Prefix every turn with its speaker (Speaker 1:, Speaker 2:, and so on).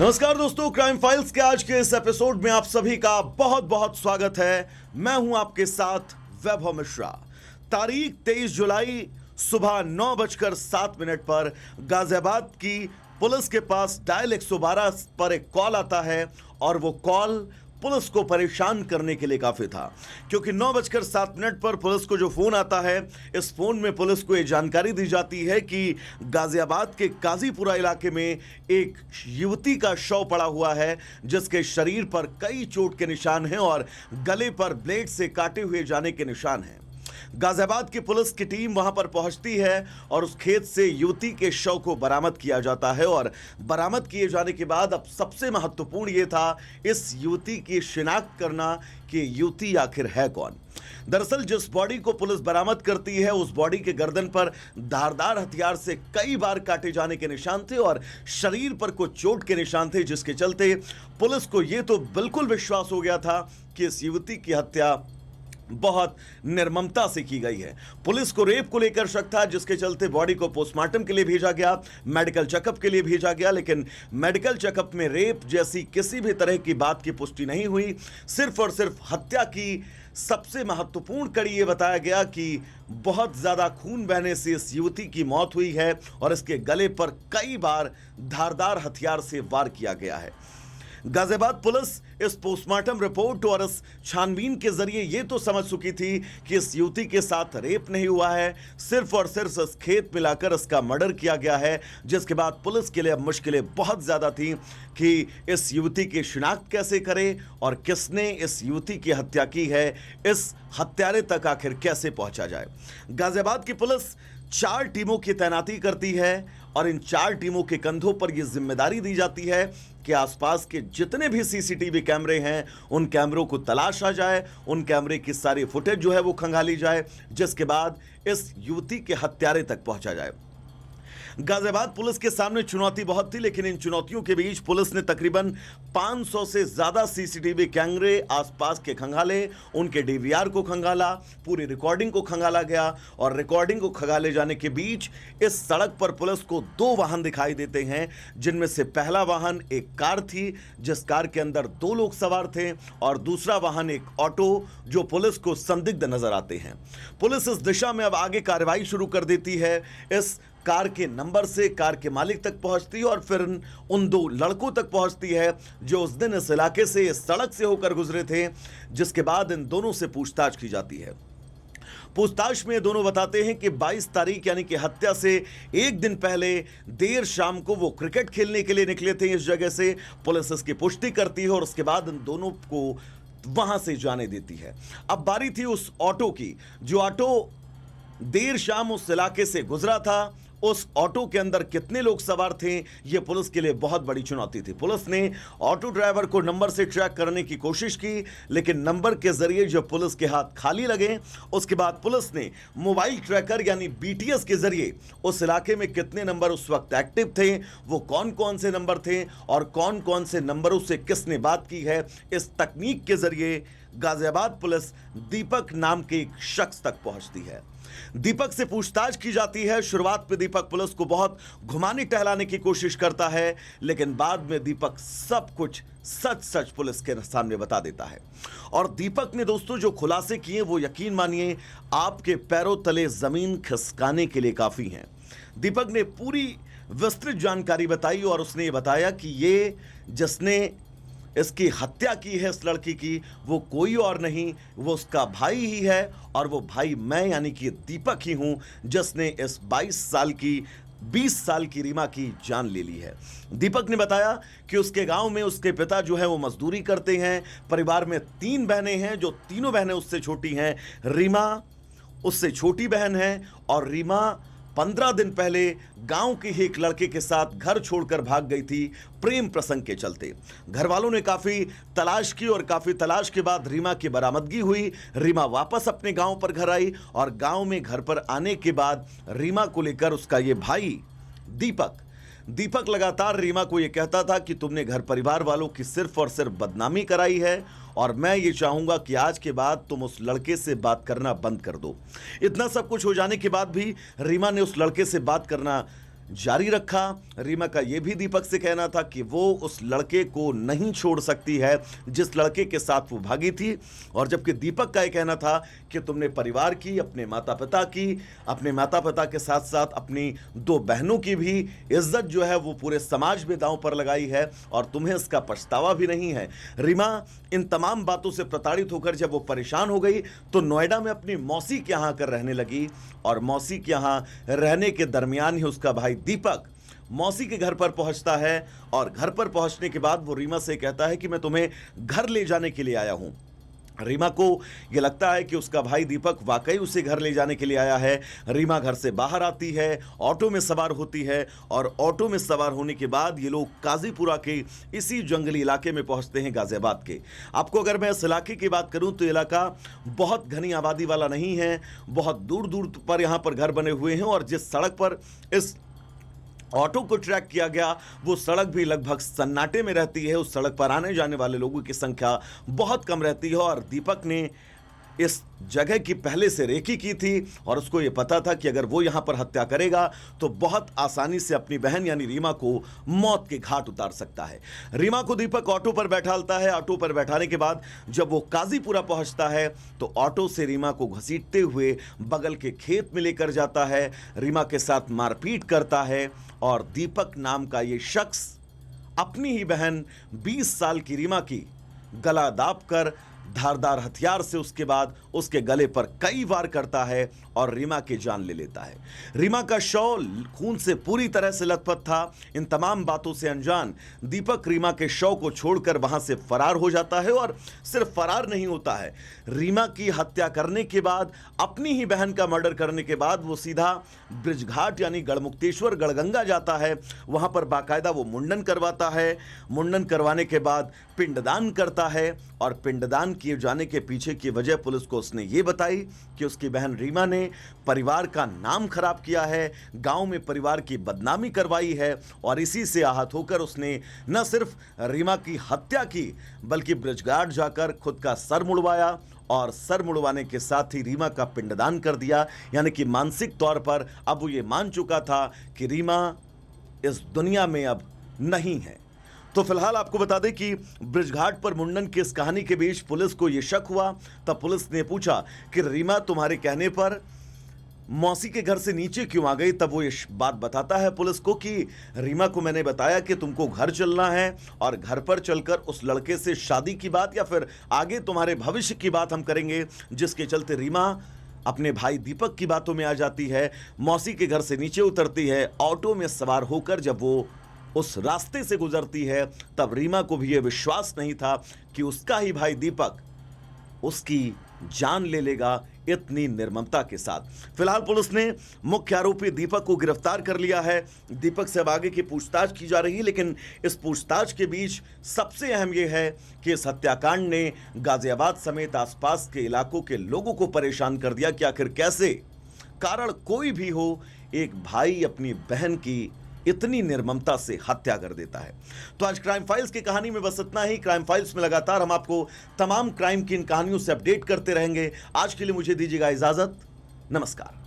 Speaker 1: नमस्कार दोस्तों, crime files के आज के इस एपिसोड में आप सभी का बहुत बहुत स्वागत है। मैं हूं आपके साथ वैभव मिश्रा। तारीख 23 जुलाई सुबह 9:07 पर गाजियाबाद की पुलिस के पास डायल 112 पर एक कॉल आता है और वो कॉल पुलिस को परेशान करने के लिए काफी था, क्योंकि 9:07 पर पुलिस को जो फोन आता है, इस फोन में पुलिस को यह जानकारी दी जाती है कि गाजियाबाद के काजीपुरा इलाके में एक युवती का शव पड़ा हुआ है, जिसके शरीर पर कई चोट के निशान हैं और गले पर ब्लेड से काटे हुए जाने के निशान हैं। गाजियाबाद की पुलिस की टीम वहां पर पहुंचती है और उस खेत से युवती के शव को बरामद किया जाता है और बरामद किए जाने के बाद अब सबसे महत्वपूर्ण यह था इस युवती की शिनाख्त करना कि युवती आखिर है कौन। दरअसल जिस बॉडी को पुलिस बरामद करती है, उस बॉडी के गर्दन पर धारदार हथियार से कई बार काटे जाने के निशान थे और शरीर पर कुछ चोट के निशान थे, जिसके चलते पुलिस को यह तो बिल्कुल विश्वास हो गया था कि इस युवती की हत्या बहुत निर्ममता से की गई है। पुलिस को रेप को लेकर शक था, जिसके चलते बॉडी को पोस्टमार्टम के लिए भेजा गया, मेडिकल चेकअप के लिए भेजा गया, लेकिन मेडिकल चेकअप में रेप जैसी किसी भी तरह की बात की पुष्टि नहीं हुई। सिर्फ और सिर्फ हत्या की सबसे महत्वपूर्ण कड़ी यह बताया गया कि बहुत ज्यादा खून बहने से इस युवती की मौत हुई है और इसके गले पर कई बार धारदार हथियार से वार किया गया है। गाजियाबाद पुलिस इस पोस्टमार्टम रिपोर्ट और इस छानबीन के जरिए यह तो समझ चुकी थी कि इस युवती के साथ रेप नहीं हुआ है, सिर्फ और सिर्फ इस खेत में लाकर इसका मर्डर किया गया है। जिसके बाद पुलिस के लिए अब मुश्किलें बहुत ज्यादा थी कि इस युवती की शिनाख्त कैसे करे और किसने इस युवती की हत्या की है, इस हत्यारे तक आखिर कैसे पहुंचा जाए। गाजियाबाद की पुलिस 4 टीमों की तैनाती करती है और इन 4 टीमों के कंधों पर यह जिम्मेदारी दी जाती है कि आसपास के जितने भी सीसीटीवी कैमरे हैं, उन कैमरों को तलाशा जाए, उन कैमरे की सारी फुटेज जो है वो खंगाली जाए, जिसके बाद इस युवती के हत्यारे तक पहुंचा जाए। गाजियाबाद पुलिस के सामने चुनौती बहुत थी, लेकिन इन चुनौतियों के बीच पुलिस ने तकरीबन 500 से ज्यादा सीसीटीवी कैमरे आसपास के खंगाले, उनके डीवीआर को खंगाला, पूरी रिकॉर्डिंग को खंगाला गया और रिकॉर्डिंग को खंगाले जाने के बीच इस सड़क पर पुलिस को 2 वाहन दिखाई देते हैं, जिनमें से पहला वाहन एक कार थी, जिस कार के अंदर 2 लोग सवार थे, और दूसरा वाहन एक ऑटो जो पुलिस को संदिग्ध नजर आते हैं। पुलिस इस दिशा में अब आगे कार्रवाई शुरू कर देती है। इस कार के नंबर से कार के मालिक तक पहुंचती है और फिर उन 2 लड़कों तक पहुंचती है जो उस दिन इस इलाके से, इस सड़क से होकर गुजरे थे, जिसके बाद इन दोनों से पूछताछ की जाती है। पूछताछ में दोनों बताते हैं कि 22 तारीख यानी कि हत्या से एक दिन पहले देर शाम को वो क्रिकेट खेलने के लिए निकले थे इस जगह से। पुलिस इसकी पुष्टि करती है और उसके बाद इन दोनों को वहां से जाने देती है। अब बारी थी उस ऑटो की, जो ऑटो देर शाम उस इलाके से गुजरा था। उस ऑटो के अंदर कितने लोग सवार थे, यह पुलिस के लिए बहुत बड़ी चुनौती थी। पुलिस ने ऑटो ड्राइवर को नंबर से ट्रैक करने की कोशिश की, लेकिन नंबर के जरिए जब पुलिस के हाथ खाली लगे, उसके बाद पुलिस ने मोबाइल ट्रैकर यानी बीटीएस के जरिए उस इलाके में कितने नंबर उस वक्त एक्टिव थे, वो कौन कौन से नंबर थे और कौन कौन से नंबरों से किसने बात की है, इस तकनीक के जरिए गाजियाबाद पुलिस दीपक नाम के एक शख्स तक पहुंचती है। दीपक से पूछताछ की जाती है। शुरुआत में दीपक पुलिस को बहुत घुमाने टहलाने की कोशिश करता है, लेकिन बाद में दीपक सब कुछ सच सच पुलिस के सामने बता देता है। और दीपक ने दोस्तों जो खुलासे किए वो यकीन मानिए आपके पैरों तले जमीन खिसकाने के लिए काफी हैं। दीपक ने पूरी विस्तृत जानकारी बताई और उसने ये बताया कि ये जिसने इसकी हत्या की है इस लड़की की, वो कोई और नहीं, वो उसका भाई ही है और वो भाई मैं यानी कि दीपक ही हूं, जिसने इस 20 साल की रीमा की जान ले ली है। दीपक ने बताया कि उसके गांव में उसके पिता जो है वो मजदूरी करते हैं। परिवार में 3 बहनें हैं, जो तीनों बहनें उससे छोटी हैं। रीमा उससे छोटी बहन है और रीमा 15 दिन पहले गांव के ही एक लड़के के साथ घर छोड़कर भाग गई थी प्रेम प्रसंग के चलते। घर वालों ने काफी तलाश की और काफी तलाश के बाद रीमा की बरामदगी हुई। रीमा वापस अपने गांव पर घर आई और गांव में घर पर आने के बाद रीमा को लेकर उसका ये भाई दीपक लगातार रीमा को यह कहता था कि तुमने घर परिवार वालों की सिर्फ और सिर्फ बदनामी कराई है और मैं ये चाहूंगा कि आज के बाद तुम उस लड़के से बात करना बंद कर दो। इतना सब कुछ हो जाने के बाद भी रीमा ने उस लड़के से बात करना जारी रखा। रीमा का यह भी दीपक से कहना था कि वो उस लड़के को नहीं छोड़ सकती है जिस लड़के के साथ वो भागी थी, और जबकि दीपक का यह कहना था कि तुमने परिवार की, अपने माता पिता के साथ साथ अपनी 2 बहनों की भी इज्जत जो है वो पूरे समाज में दांव पर लगाई है और तुम्हें इसका पछतावा भी नहीं है। रीमा इन तमाम बातों से प्रताड़ित होकर जब वो परेशान हो गई तो नोएडा में अपनी मौसी के यहाँ आकर रहने लगी, और मौसी के यहाँ रहने के दरमियान ही उसका भाई दीपक मौसी के घर पर पहुंचता है, और घर पर पहुंचने के बाद वो रीमा से कहता है कि मैं तुम्हें घर ले जाने के लिए आया हूं। रीमा को यह लगता है कि उसका भाई दीपक वाकई उसे घर ले जाने के लिए आया है। रीमा घर से बाहर आती है, ऑटो में सवार होती है, और ऑटो में सवार होने के बाद ये लोग काजीपुरा के इसी जंगली इलाके में पहुंचते हैं, गाजियाबाद के। आपको अगर मैं इस इलाके की बात करूं तो इलाका बहुत घनी आबादी वाला नहीं है, बहुत दूर दूर पर यहाँ पर घर बने हुए हैं, और जिस सड़क पर इस ऑटो को ट्रैक किया गया वो सड़क भी लगभग सन्नाटे में रहती है। उस सड़क पर आने जाने वाले लोगों की संख्या बहुत कम रहती है, और दीपक ने इस जगह की पहले से रेकी की थी, और उसको ये पता था कि अगर वो यहाँ पर हत्या करेगा तो बहुत आसानी से अपनी बहन यानी रीमा को मौत के घाट उतार सकता है। रीमा को दीपक ऑटो पर बैठालता है। ऑटो पर बैठाने के बाद जब वो काजीपुरा पहुंचता है तो ऑटो से रीमा को घसीटते हुए बगल के खेत में लेकर जाता है, रीमा के साथ मारपीट करता है, और दीपक नाम का ये शख्स अपनी ही बहन 20 साल की रीमा की गला दाब कर धारदार हथियार से उसके बाद उसके गले पर कई वार करता है और रीमा की जान ले लेता है। रीमा का शव खून से पूरी तरह से लथपथ था। इन तमाम बातों से अनजान दीपक रीमा के शव को छोड़कर वहां से फरार हो जाता है, और सिर्फ फरार नहीं होता है, रीमा की हत्या करने के बाद, अपनी ही बहन का मर्डर करने के बाद वो सीधा ब्रिजघाट यानी गढ़मुक्तेश्वर गढ़गंगा जाता है। वहां पर बाकायदा वो मुंडन करवाता है। मुंडन करवाने के बाद पिंडदान करता है, और पिंडदान किए जाने के पीछे की वजह पुलिस को उसने ये बताई कि उसकी बहन रीमा ने परिवार का नाम खराब किया है, गांव में परिवार की बदनामी करवाई है, और इसी से आहत होकर उसने न सिर्फ रीमा की हत्या की बल्कि ब्रिजघाट जाकर खुद का सर मुड़वाया, और सर मुड़वाने के साथ ही रीमा का पिंडदान कर दिया। यानी कि मानसिक तौर पर अब वो ये मान चुका था कि रीमा इस दुनिया में अब नहीं है। तो फिलहाल आपको बता दें कि ब्रिजघाट पर मुंडन की इस कहानी के बीच पुलिस को यह शक हुआ। तब पुलिस ने पूछा कि रीमा तुम्हारे कहने पर मौसी के घर से नीचे क्यों आ गई। तब वो ये बात बताता है पुलिस को कि रीमा को मैंने बताया कि तुमको घर चलना है, और घर पर चलकर उस लड़के से शादी की बात या फिर आगे तुम्हारे भविष्य की बात हम करेंगे, जिसके चलते रीमा अपने भाई दीपक की बातों में आ जाती है। मौसी के घर से नीचे उतरती है। ऑटो में सवार होकर जब वो उस रास्ते से गुजरती है तब रीमा को भी यह विश्वास नहीं था कि उसका ही भाई दीपक उसकी जान ले लेगा इतनी निर्ममता के साथ। फिलहाल पुलिस ने मुख्य आरोपी दीपक को गिरफ्तार कर लिया है। दीपक से अब आगे की पूछताछ की जा रही है, लेकिन इस पूछताछ के बीच सबसे अहम यह है कि इस हत्याकांड ने गाजियाबाद समेत आसपास के इलाकों के लोगों को परेशान कर दिया कि आखिर कैसे, कारण कोई भी हो, एक भाई अपनी बहन की इतनी निर्ममता से हत्या कर देता है। तो आज क्राइम फाइल्स की कहानी में बस इतना ही। क्राइम फाइल्स में लगातार हम आपको तमाम क्राइम की इन कहानियों से अपडेट करते रहेंगे। आज के लिए मुझे दीजिएगा इजाजत। नमस्कार।